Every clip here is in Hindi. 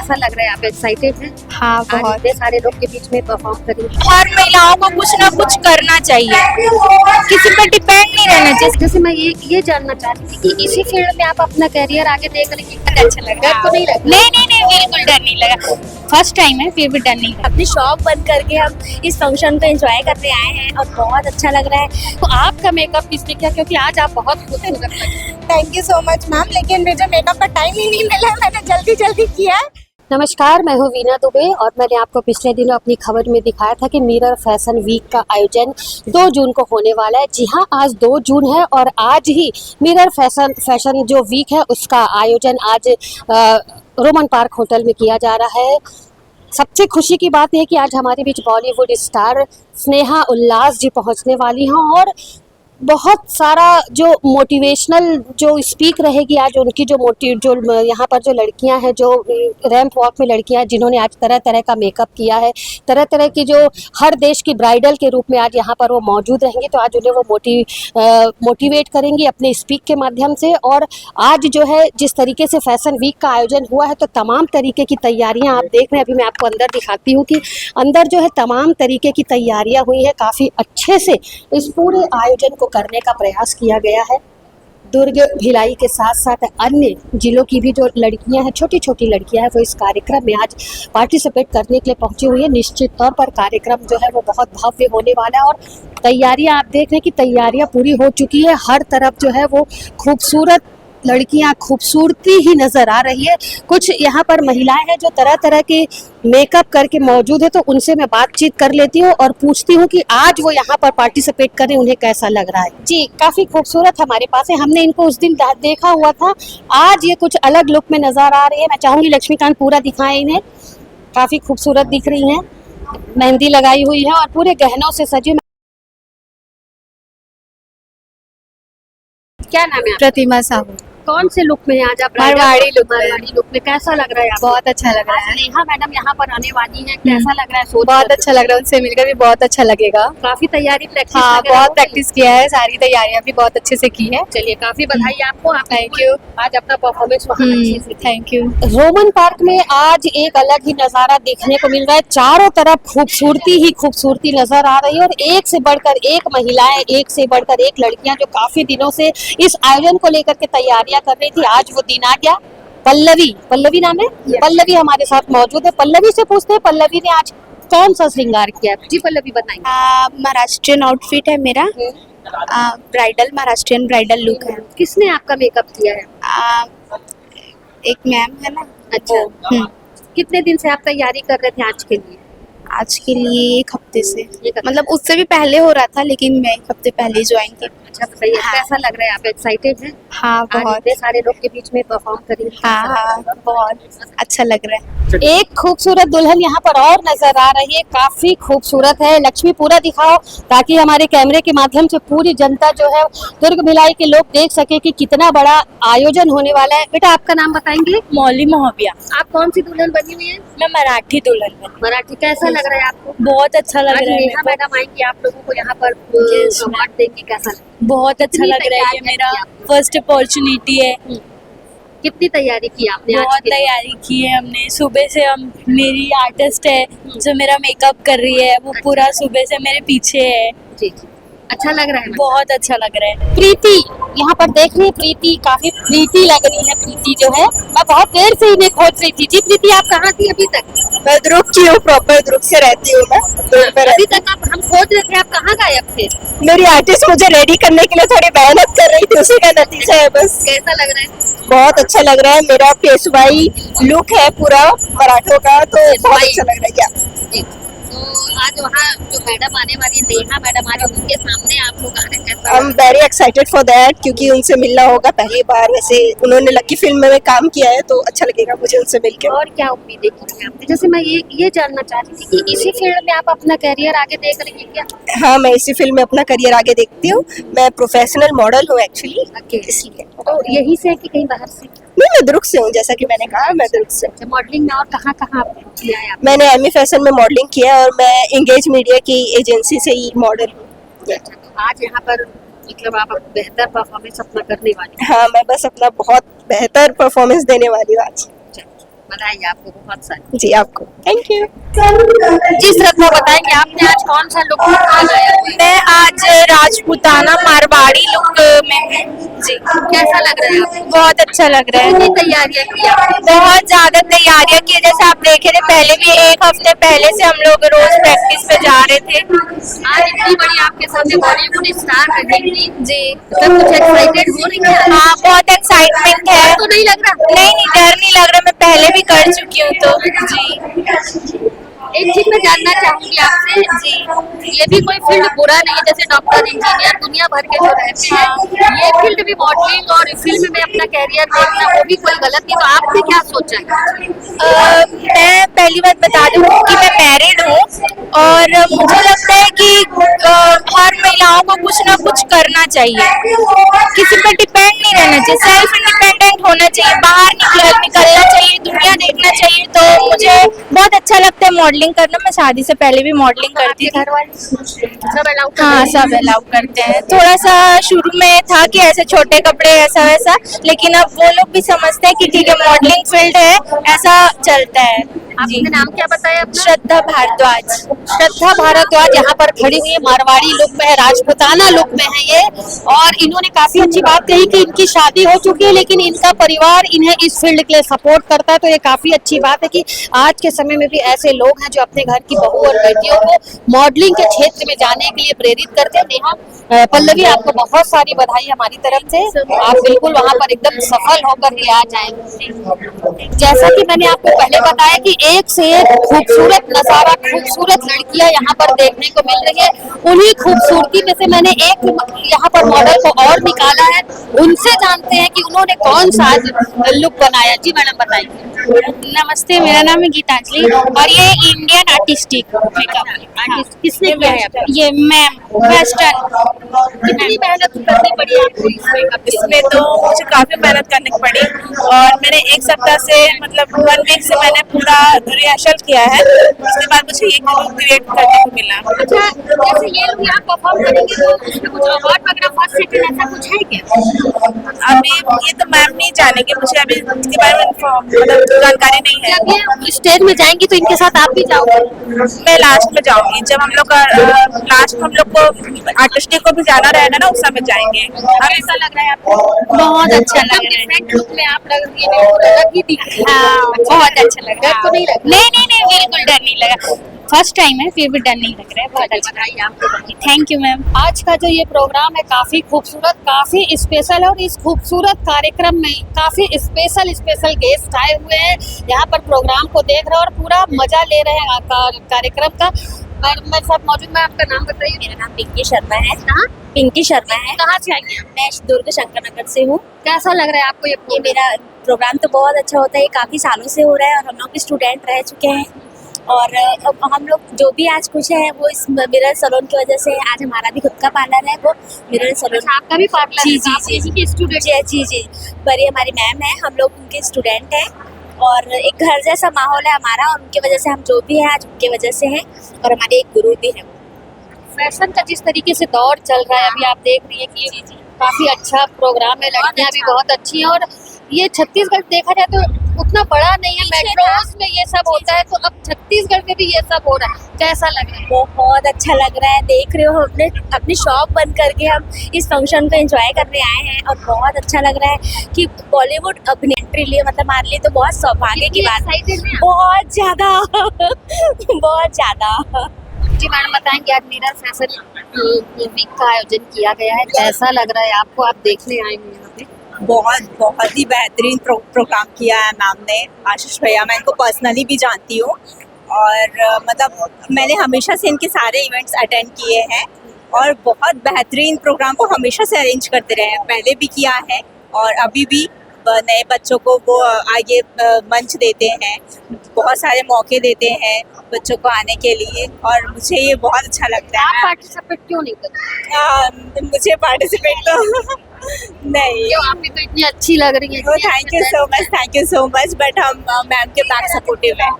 कैसा लग रहा है? आप एक्साइटेड हैं? हाँ, आज बहुत। इतने सारे लोग के बीच में परफॉर्म करेंगे। हर महिलाओं को कुछ ना कुछ करना चाहिए, किसी पर डिपेंड नहीं रहना चाहिए। जैसे मैं ये जानना चाहती थी कि इसी फील्ड में आप अपना करियर आगे देख रही हैं, अच्छा लगा। डर तो नहीं लगा? नहीं, बिल्कुल डर नहीं लगा। फर्स्ट टाइम है, फिर भी डर नहीं लगा। अपनी शॉप बंद करके हम इस फंक्शन को एंजॉय करने आए हैं और बहुत अच्छा लग रहा है। तो आपका मेकअप किसने किया? क्योंकि आज आप बहुत खूबसूरत लग रही हैं। Thank you so much ma'am, लेकिन मुझे मेकअप का टाइम ही नहीं मिला, मैंने जल्दी किया है। नमस्कार, मैं हूं वीना दुबे और मैंने आपको पिछले दिनों अपनी खबर में दिखाया था कि मिरर फैशन वीक का आयोजन 2 जून को होने वाला है। जी हां, आज 2 जून है और आज ही मिरर फैशन जो वीक है उसका आयोजन आज रोमन पार्क होटल में किया जा रहा है। सबसे खुशी की बात है कि आज हमारे बीच बॉलीवुड स्टार स्नेहा उल्लास जी पहुंचने वाली हैं और बहुत सारा जो मोटिवेशनल जो स्पीक रहेगी आज उनकी जो यहाँ पर जो लड़कियां हैं, जो रैंप वॉक में लड़कियां हैं जिन्होंने आज तरह तरह का मेकअप किया है, तरह तरह की जो हर देश की ब्राइडल के रूप में आज यहाँ पर वो मौजूद रहेंगे, तो आज उन्हें वो मोटिवेट करेंगी अपने स्पीक के माध्यम से। और आज जो है जिस तरीके से फैशन वीक का आयोजन हुआ है तो तमाम तरीके की तैयारियाँ आप देख रहे हैं। अभी मैं आपको अंदर दिखाती हूँ कि अंदर जो है तमाम तरीके की तैयारियाँ हुई हैं, काफ़ी अच्छे से इस पूरे आयोजन को करने का प्रयास किया गया है। दुर्ग, भिलाई के साथ साथ अन्य जिलों की भी जो लड़कियां हैं, छोटी छोटी लड़कियां हैं, वो इस कार्यक्रम में आज पार्टिसिपेट करने के लिए पहुंची हुई है। निश्चित तौर पर कार्यक्रम जो है वो बहुत भव्य होने वाला है और तैयारियां आप देख रहे हैं कि तैयारियां पूरी हो चुकी है। हर तरफ जो है वो खूबसूरत लड़कियां, खूबसूरती ही नज़र आ रही है। कुछ यहाँ पर महिलाएं हैं जो तरह तरह के मेकअप करके मौजूद है, तो उनसे मैं बातचीत कर लेती हूँ और पूछती हूँ कि आज वो यहाँ पर पार्टिसिपेट करें, उन्हें कैसा लग रहा है। जी, काफ़ी खूबसूरत हमारे पास है। हमने इनको उस दिन देखा हुआ था, आज ये कुछ अलग लुक में नज़र आ रही है। मैं चाहूँगी लक्ष्मीकांत पूरा दिखाएं इन्हें। काफ़ी खूबसूरत दिख रही हैं, मेहंदी लगाई हुई है और पूरे गहनों से सजी। क्या नाम है? प्रतिमा साहू। कौन से लुक में आज आप? मारवाड़ी लुक में। मारवाड़ी लुक में कैसा लग रहा है आपको? बहुत अच्छा लग रहा है। नेहा मैडम यहाँ पर आने वाली हैं, कैसा लग रहा है? सोच बहुत अच्छा लग रहा है, उनसे मिलकर भी बहुत अच्छा लगेगा। काफी तैयारी प्रैक्टिस हाँ, बहुत प्रैक्टिस किया है, सारी तैयारियां भी बहुत अच्छे से की है। चलिए, काफी बधाई आपको। आप थैंक यू। आज अपना परफॉर्मेंस वहाँ अच्छे से। Thank you. रोमन पार्क में आज एक अलग ही नजारा देखने को मिल रहा है। चारों तरफ खूबसूरती ही खूबसूरती नजर आ रही है और एक से बढ़कर एक महिलाएं, एक से बढ़कर एक लड़कियां जो काफी दिनों से इस आयोजन को लेकर के तैयारियां कर रही थी, आज वो दिन आ गया। पल्लवी नाम है? पल्लवी हमारे साथ मौजूद है। पल्लवी से पूछते हैं, पल्लवी ने आज कौन सा श्रृंगार किया है? जी पल्लवी बताएंगे। महाराष्ट्रियन आउटफिट है मेरा, ब्राइडल, महाराष्ट्रियन ब्राइडल लुक है। किसने आपका मेकअप किया है? एक मैम है ना। अच्छा, कितने दिन से आप तैयारी कर रहे थे आज के लिए? आज के लिए 1 हफ्ते से, मतलब उससे भी पहले हो रहा था लेकिन मैं 1 हफ्ते पहले ज्वाइन की। अच्छा बताइए, हाँ। कैसा लग रहा है? आप एक्साइटेड हैं? हाँ, आज बहुत। इतने सारे लोग के बीच में परफॉर्म करेंगे। हाँ, बहुत अच्छा लग रहा है। एक खूबसूरत दुल्हन यहाँ पर और नजर आ रही है, काफी खूबसूरत है। लक्ष्मी पूरा दिखाओ ताकि हमारे कैमरे के माध्यम से पूरी जनता जो है, दुर्ग भिलाई के लोग देख सके कि कितना बड़ा आयोजन होने वाला है। बेटा आपका नाम बताएंगे? मौली मोहबिया। आप कौन सी दुल्हन बनी हुई है? मैं मराठी दुल्हन बनी। मराठी। कैसा लग रहा है आपको? बहुत अच्छा लग आज रहा है नेहा मेरे मैडम आएंगी, आप लोगों को यहाँ पर Yes, अवार्ड देंगी, कैसा लग? को। बहुत अच्छा कितनी लग रहा है, ये तैयारी मेरा की आपने? फर्स्ट अपॉर्चुनिटी है। कितनी तैयारी की आपने आज बहुत के लिए? तैयारी की है हमने। सुबह से हम, मेरी आर्टिस्ट है जो मेरा मेकअप कर रही है, वो पूरा सुबह से मेरे पीछे है। जी, अच्छा लग रहा है? बहुत अच्छा लग रहा है। प्रीति यहाँ पर देख रही है, प्रीति काफी प्रीति लग रही है। प्रीति जो है, मैं बहुत देर से इन्हें खोज रही थी। जी प्रीति, आप कहाँ थी अभी तक? मैं दुर्ग की हूँ, प्रॉपर दुर्ग से रहती हूँ मैं। दुर्ग में अभी तक आप हम खोज रहे थे, आप कहाँ गायब थे? मेरी आर्टिस्ट मुझे रेडी करने के लिए थोड़ी मेहनत कर रही थी, उसी का नतीजा है बस। कैसा लग रहा है? बहुत अच्छा लग रहा है। मेरा पेशवाई लुक है पूरा मराठों का, तो बहुत अच्छा लग रहा है। जी, तो आज वहाँ जो मैडम आने वाली, नेहा मैडम आ रही है, उनके सामने आप लोग आ रहे हैं, कैसा? I am very excited for that, क्योंकि उनसे मिलना होगा पहली बार। वैसे उन्होंने लकी फिल्म में काम किया है, तो अच्छा लगेगा मुझे उनसे मिलकर। और क्या उम्मीदें की हैं आपने? जैसे मैं ये जानना चाहती थी कि इसी फील्ड में आप अपना करियर आगे देख रही हैं क्या? हाँ, मैं इसी फिल्म में अपना करियर आगे देखती हूँ। मैं प्रोफेशनल मॉडल हूँ एक्चुअली, इसलिए। तो यही से है कि कहीं बाहर से? नहीं, मैं दुर्ग से हूँ, जैसा कि मैंने कहा, मैं दुर्ग से। अच्छा, मॉडलिंग में और कहाँ कहाँ किया है आपने? मैंने एमी फैशन में मॉडलिंग किया है और मैं एंगेज मीडिया की एजेंसी से ही मॉडल हूँ। अच्छा, तो आज यहाँ पर मतलब आप बेहतर परफॉर्मेंस अपना करने वाली हैं। हाँ, मैं बस अपना बहुत बेहतर परफॉर्मेंस देने वाली हूँ आज। बधाई आपको बहुत सारी। जी आपको थैंक यू। जी श्रद्धा, बताएंगे आपने आज कौन सा लुक लगाया है? मैं आज राजपूताना मारवाड़ी लुक में हूँ जी। कैसा लग रहा है आपको? बहुत अच्छा लग रहा है। कितनी तैयारियां की आपने? बहुत ज्यादा तैयारियां की, जैसे आप देखे थे पहले भी 1 हफ्ते पहले से हम लोग रोज प्रैक्टिस पे जा रहे थे। आज इतनी बड़ी आपके सामने बॉलीवुड स्टार रहेंगी जी सब कुछ एक्साइटेड हो रही है? हाँ, बहुत एक्साइटमेंट है। तो नहीं लग रहा? नहीं नहीं, डर नहीं लग रहा, मैं पहले भी कर चुकी हूँ तो जी। एक चीज मैं जानना चाहूंगी आपसे जी, ये भी कोई फील्ड बुरा नहीं है, जैसे डॉक्टर इंजीनियर दुनिया भर के जो रहते हैं, ये फील्ड भी मॉडलिंग और फिल्म में अपना कैरियर देखना वो भी कोई गलत नहीं, तो आपने क्या सोचा है? मैं पहली बात बता दूं कि मैं मैरिड हूँ और मुझे लगता है कि हर महिलाओं को कुछ ना कुछ करना चाहिए, किसी पर डिपेंड नहीं रहना चाहिए, सेल्फ इंडिपेंडेंट होना चाहिए, बाहर निकलना चाहिए, दुनिया देखना चाहिए। तो मुझे बहुत अच्छा लगता है मॉडलिंग करना। मैं शादी से पहले भी मॉडलिंग करती थी। घर वाले सब अलाउ हाँ, सब अलाउ करते हैं। थोड़ा सा शुरू में था कि ऐसे छोटे कपड़े ऐसा वैसा, लेकिन अब वो लोग भी समझते हैं कि ठीक है मॉडलिंग फील्ड है, ऐसा चलता है जी। आपने नाम क्या बताया अपना? श्रद्धा भारद्वाज। श्रद्धा भारद्वाज यहाँ पर खड़ी हुई है, मारवाड़ी लुक में है, राजपूताना लुक में है ये, और इन्होंने काफी अच्छी बात कही कि इनकी शादी हो चुकी है लेकिन इनका परिवार इन्हें इस फील्ड के लिए सपोर्ट करता है। तो ये काफी अच्छी बात है कि आज के समय में भी ऐसे लोग हैं जो अपने घर की बहू और बेटियों को मॉडलिंग के क्षेत्र में जाने के लिए प्रेरित करते हैं। नेहा, पल्लवी, आपको बहुत सारी बधाई हमारी तरफ से, आप बिल्कुल वहाँ पर एकदम सफल होकर के आ जाएं। जैसा कि मैंने आपको पहले बताया कि एक से एक खूबसूरत नजारा, खूबसूरत लड़कियां यहाँ पर देखने को मिल रही है। उन्हीं खूबसूरती में से मैंने एक यहाँ पर मॉडल को और निकाला है, उनसे जानते हैं कि उन्होंने कौन सा लुक बनाया। जी मैडम बताइए। नमस्ते, मेरा नाम है गीतांजलि और ये इंडियन आर्टिस्टिक मेकअप आर्टिस्ट किसने किया है आपका? ये मैम वेस्टर्न। कितनी मेहनत करनी पड़ी आपको इस मेकअप के लिए? इसमें तो मुझे काफी मेहनत करनी पड़ी और मैंने 1 सप्ताह से मतलब 1 वीक से मैंने पूरा रिहर्सल किया है, उसके बाद मुझे ये क्रिएट करने को मिला। अच्छा, जैसे ये लोग यहाँ परफॉर्म करेंगे तो उसमें कुछ अवार्ड वगैरह फर्स्ट सेकंड ऐसा कुछ है क्या? अभी ये तो मैम नहीं जानेंगे, मुझे अभी इसके बारे में मतलब जानकारी नहीं है। जब ये स्टेज में जाएंगी तो इनके साथ आप भी जाओगे? मैं लास्ट में जाऊंगी, जब हम लोग लास्ट में हम लोग को आर्टिस्टिक को भी जाना रहेगा ना, उस समय जाएंगे। अब ऐसा लग रहा है आपको? बहुत अच्छा लग रहा है। डिफरेंट लुक में आप लग रही है, बिल्कुल अलग ही दिख रही है। हाँ, बहुत अच्छा लग रहा है। डर तो नहीं लग नहीं नहीं नहीं, बिल्कुल डर नहीं लगा। फर्स्ट टाइम है फिर भी डर नहीं लग रहा है। बहुत अच्छा। बताइए आपको। Thank you ma'am. आज का जो ये प्रोग्राम है काफी खूबसूरत, काफी स्पेशल है और इस खूबसूरत कार्यक्रम में काफी स्पेशल गेस्ट आए हुए हैं, यहाँ पर प्रोग्राम को देख रहे हैं और पूरा मजा ले रहे हैं कार्यक्रम का। और मेरे साथ मौजूद, मैं आपका नाम बताइए। मेरा नाम पिंकी शर्मा है। कहाँ पिंकी शर्मा है। कहाँ से आई हैं? मैं दुर्ग शंकर नगर से हूँ। कैसा लग रहा है आपको ये मेरा प्रोग्राम तो बहुत अच्छा होता है, ये काफ़ी सालों से हो रहा है और हम लोग भी स्टूडेंट रह चुके हैं और अब हम लोग जो भी आज खुश है वो इस मिरर सैलून की वजह से। आज हमारा भी खुद का पार्लर है, वो मिरर सैलून। अच्छा, आपका भी पार्लर जी है? जी आप जी इसी की स्टूडेंट? जी। पर ये हमारी मैम है, हम लोग उनके स्टूडेंट हैं और एक घर जैसा माहौल है हमारा और उनकी वजह से हम जो भी हैं आज उनकी वजह से हैं और हमारे एक गुरु भी हैं। फैशन का जिस तरीके से दौर चल रहा है, अभी आप देख रही है कि काफी अच्छा प्रोग्राम है, लड़कियां भी बहुत अच्छी हैं और ये छत्तीसगढ़ देखा जाए तो उतना बड़ा नहीं है, मेट्रोज में ये सब होता है, तो अब छत्तीसगढ़ में भी ये सब हो रहा है। कैसा लग रहा है? बहुत अच्छा लग रहा है, देख रहे हो अपनी शॉप बंद करके हम इस फंक्शन को एंजॉय करने आए हैं और बहुत अच्छा लग रहा है कि बॉलीवुड अभिनेत्री लिए मतलब हमारे लिए तो बहुत सौभाग्य की बात है। बहुत ज्यादा बहुत ज्यादा। जी मैडम बताएंगे, आज मिरर फैशन वीक का आयोजन किया गया है, कैसा लग रहा है आपको? आप देखने आए हैं यहाँ पे? बहुत ही बेहतरीन प्रोग्राम किया है मैम ने। आशीष भैया, मैं इनको पर्सनली भी जानती हूँ और मतलब मैंने हमेशा से इनके सारे इवेंट्स अटेंड किए हैं और बहुत बेहतरीन प्रोग्राम को हमेशा से अरेंज करते रहे हैं, पहले भी किया है और अभी भी नए बच्चों को वो आगे मंच देते हैं, बहुत सारे मौके देते हैं बच्चों को आने के लिए और मुझे ये बहुत अच्छा लगता आप है। पार्टिसिपेट क्यों नहीं करते? मुझे पार्टिसिपेट तो नहीं। क्यों? आप भी तो इतनी अच्छी लग रही है। Thank you so much but हम मैम के बैक सपोर्टिव है।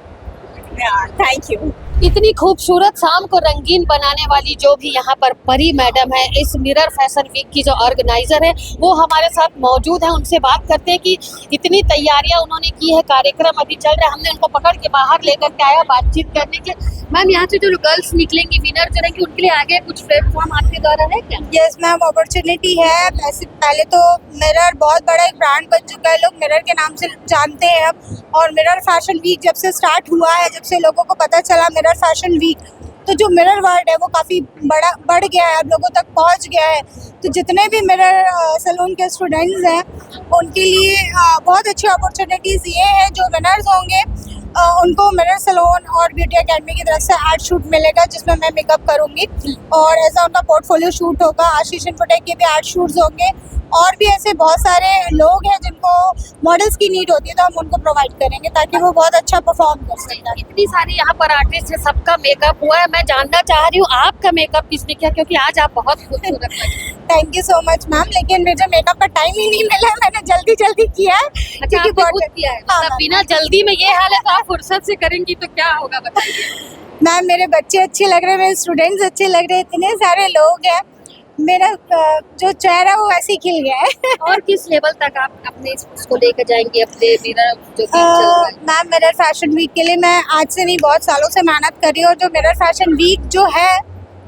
Thank you. इतनी खूबसूरत शाम को रंगीन बनाने वाली जो भी यहाँ पर परी मैडम है, इस मिरर फैशन वीक की जो ऑर्गेनाइजर है, वो हमारे साथ मौजूद है। उनसे बात करते हैं कि इतनी तैयारियां उन्होंने की है, कार्यक्रम अभी चल रहा है। हमने उनको पकड़ के बाहर लेकर के आया बातचीत करने के। मैम, यहाँ से जो गर्ल्स निकलेंगी, विनर जो रहेंगी, उनके लिए आगे कुछ प्लेटफॉर्म आपके द्वारा है क्या? यस मैम, अपॉर्चुनिटी है। पहले तो मिरर बहुत बड़ा एक ब्रांड बन चुका है, लोग मिरर के नाम से जानते हैं हम। और मिरर फैशन वीक जब से स्टार्ट हुआ है, जब से लोगों को पता चला मिरर फैशन वीक, तो जो मिरर वर्ल्ड है वो काफ़ी बढ़ गया है, अब लोगों तक पहुंच गया है। तो जितने भी मिरर सैलून के स्टूडेंट्स हैं, उनके लिए बहुत अच्छी अपॉर्चुनिटीज़ ये है। जो विनर्स होंगे उनको मिरर सैलून और ब्यूटी एकेडमी की तरफ से एड शूट मिलेगा, जिसमें मैं मेकअप करूंगी, और ऐसा उनका पोर्टफोलियो शूट होगा। आशीष इन्फोटेक के भी एड शूट्स होंगे, और भी ऐसे बहुत सारे लोग हैं जिनको मॉडल्स की नीड होती है, तो हम उनको प्रोवाइड करेंगे ताकि वो बहुत अच्छा परफॉर्म कर सकें। इतनी सारी यहाँ पर आर्टिस्ट है, सबका मेकअप हुआ है। मैं जानना चाह रही हूँ आपका मेकअप किसने किया, क्योंकि आज आप बहुत खूबसूरत लगी। Thank you so much ma'am, लेकिन मुझे मेकअप का टाइम ही नहीं मिला है, मैंने जल्दी किया है। अच्छा, आपने खुद किया है? हाँ, मतलब बिना जल्दी में ये हाल है, तो आप फुर्सत से करेंगी तो क्या होगा बताइए। मैम, मेरे बच्चे अच्छे लग रहे हैं, मेरे स्टूडेंट्स अच्छे लग रहे हैं, इतने सारे लोग हैं, मेरा जो चेहरा वो वैसे ही खिल गया है। और किस लेवल तक आप अपने इसको लेकर जाएंगे, अपने मिरर जो चल रहा है? मैम, मिरर फैशन वीक के लिए मैं आज से नहीं, बहुत सालों से मेहनत कर रही हूँ, और जो मिरर फैशन वीक जो है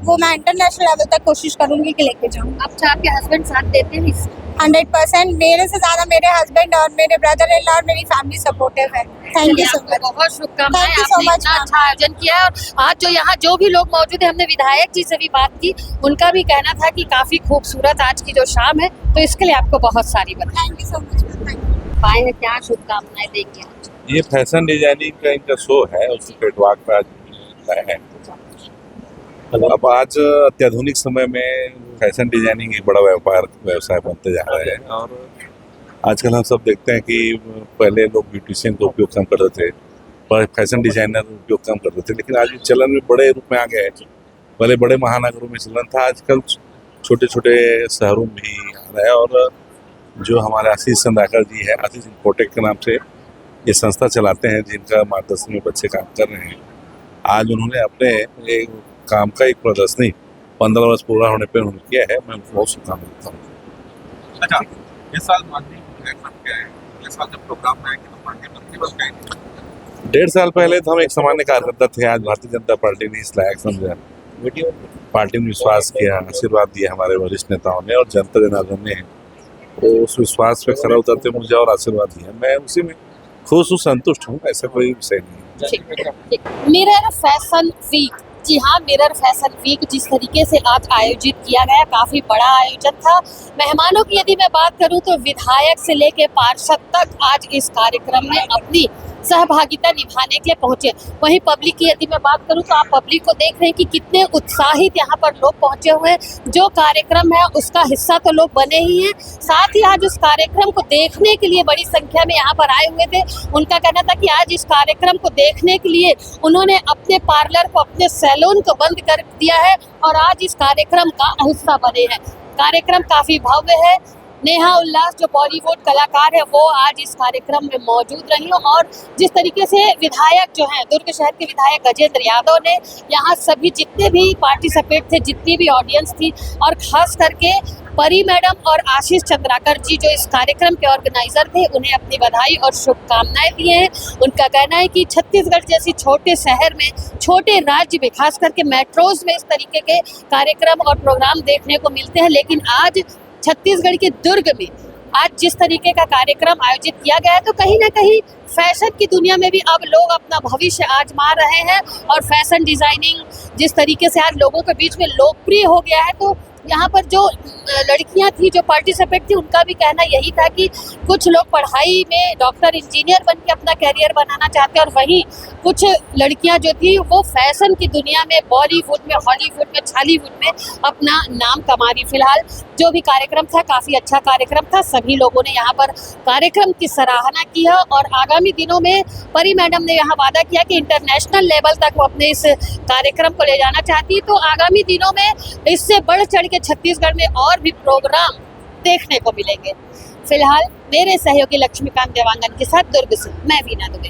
वो मैं इंटरनेशनल लेवल तक कोशिश करूंगी कि लेके जाऊँ। अच्छा, आपके हस्बैंड साथ देते हैं इस? 100%, मेरे से ज़्यादा मेरे हस्बैंड और मेरे ब्रदर इन लॉ और मेरी फैमिली सपोर्टिव है। थैंक यू सो आपको मच। बहुत शुभकामनाएं। Thank you so आपने much, इतना ma'am. अच्छा आयोजन किया है। और आज जो यहाँ जो भी लोग मौजूद है, हमने विधायक जी से भी बात की, उनका भी कहना था कि काफी खूबसूरत आज की जो शाम है, तो इसके लिए आपको बहुत सारी बधाई। Thank you so much. Thank you. पाए हैं, क्या शुभकामनाएं देंगे आज? ये फैशन डिजाइनिंग का इनका शो है, उसको कैटवॉक पे आज है। अब आज अत्याधुनिक समय में फैशन डिजाइनिंग एक बड़ा व्यवसाय बनते जा रहा है। और आजकल हम सब देखते हैं कि पहले लोग ब्यूटिशियन का उपयोग कम करते थे, पर फैशन डिजाइनर का उपयोग कम करते थे, लेकिन आज चलन में बड़े रूप में आ गया है। पहले बड़े महानगरों में चलन था, आजकल छोटे छोटे शहरों में भी आ रहा है। और जो हमारे आशीष चंद्राकर जी है, आशीष इन्फोटेक के नाम से ये संस्था चलाते हैं, जिनका मार्गदर्शन में बच्चे काम कर रहे हैं। आज उन्होंने अपने एक काम का एक प्रदर्शनी 15 वर्ष पूरा होने पर उन्होंने किया है। मैं उनको बहुत शुभकामनाएं देता हूँ। अच्छा, इस साल माननीय कार्यक्रम क्या है? इस साल जब प्रोग्राम में आएंगे तो माननीय मंत्री बन गए। 1.5 साल पहले तो हम एक सामान्य कार्यकर्ता थे, आज भारतीय जनता पार्टी ने इस लायक समझा, पार्टी में विश्वास किया, आशीर्वाद दिया हमारे वरिष्ठ नेताओं ने, और जनता जनार्दन ने तो उस विश्वास पे खरा उतरते मुझे और आशीर्वाद दिया। मैं उसी में खुश हूँ, संतुष्ट हूँ, ऐसा कोई विषय नहीं। मिरर फैशन वीक, जी हाँ, मिरर फैशन वीक जिस तरीके से आज आयोजित किया गया, काफी बड़ा आयोजन था। मेहमानों की यदि मैं बात करूं तो विधायक से लेके पार्षद तक आज इस कार्यक्रम में अपनी सहभागिता निभाने के लिए पहुंचे। वहीं पब्लिक की यदि मैं बात करूं तो आप पब्लिक को देख रहे हैं कि कितने उत्साहित यहाँ पर लोग पहुंचे हुए हैं। जो कार्यक्रम है उसका हिस्सा तो लोग बने ही हैं, साथ ही आज उस कार्यक्रम को देखने के लिए बड़ी संख्या में यहाँ पर आए हुए थे। उनका कहना था कि आज इस कार्यक्रम को देखने के लिए उन्होंने अपने पार्लर को, अपने सैलून को बंद कर दिया है और आज इस कार्यक्रम का हिस्सा बने हैं। कार्यक्रम काफी भव्य है। नेहा उल्लास जो बॉलीवुड कलाकार है, वो आज इस कार्यक्रम में मौजूद रही और जिस तरीके से विधायक जो हैं, दुर्ग शहर के विधायक गजेंद्र यादव ने यहाँ सभी जितने भी पार्टिसिपेट थे, जितनी भी ऑडियंस थी, और खास करके परी मैडम और आशीष चंद्राकर जी जो इस कार्यक्रम के ऑर्गेनाइजर थे, उन्हें अपनी बधाई और शुभकामनाएं दी हैं। उनका कहना है कि छत्तीसगढ़ जैसी छोटे शहर में, छोटे राज्य में, खास करके मेट्रोज में इस तरीके के कार्यक्रम और प्रोग्राम देखने को मिलते हैं, लेकिन आज छत्तीसगढ़ के दुर्ग में आज जिस तरीके का कार्यक्रम आयोजित किया गया है, तो कहीं ना कहीं फैशन की दुनिया में भी अब लोग अपना भविष्य आजमा रहे हैं और फैशन डिजाइनिंग जिस तरीके से आज लोगों के बीच में लोकप्रिय हो गया है, तो यहाँ पर जो लड़कियां थी, जो पार्टिसिपेट थी, उनका भी कहना यही था कि कुछ लोग पढ़ाई में डॉक्टर, इंजीनियर बन के अपना कैरियर बनाना चाहते हैं, और वहीं कुछ लड़कियां जो थी वो फैशन की दुनिया में, बॉलीवुड में, हॉलीवुड में, छालीवुड में अपना नाम कमा रही। फिलहाल जो भी कार्यक्रम था, काफ़ी अच्छा कार्यक्रम था। सभी लोगों ने यहाँ पर कार्यक्रम की सराहना की है और आगामी दिनों में परी मैडम ने यहाँ वादा किया कि इंटरनेशनल लेवल तक वो अपने इस कार्यक्रम को ले जाना चाहती है। तो आगामी दिनों में इससे बढ़ चढ़ के छत्तीसगढ़ में और भी प्रोग्राम देखने को मिलेंगे। फिलहाल मेरे सहयोगी लक्ष्मीकांत देवांगन के साथ दुर्ग से मैं वीना दुबे।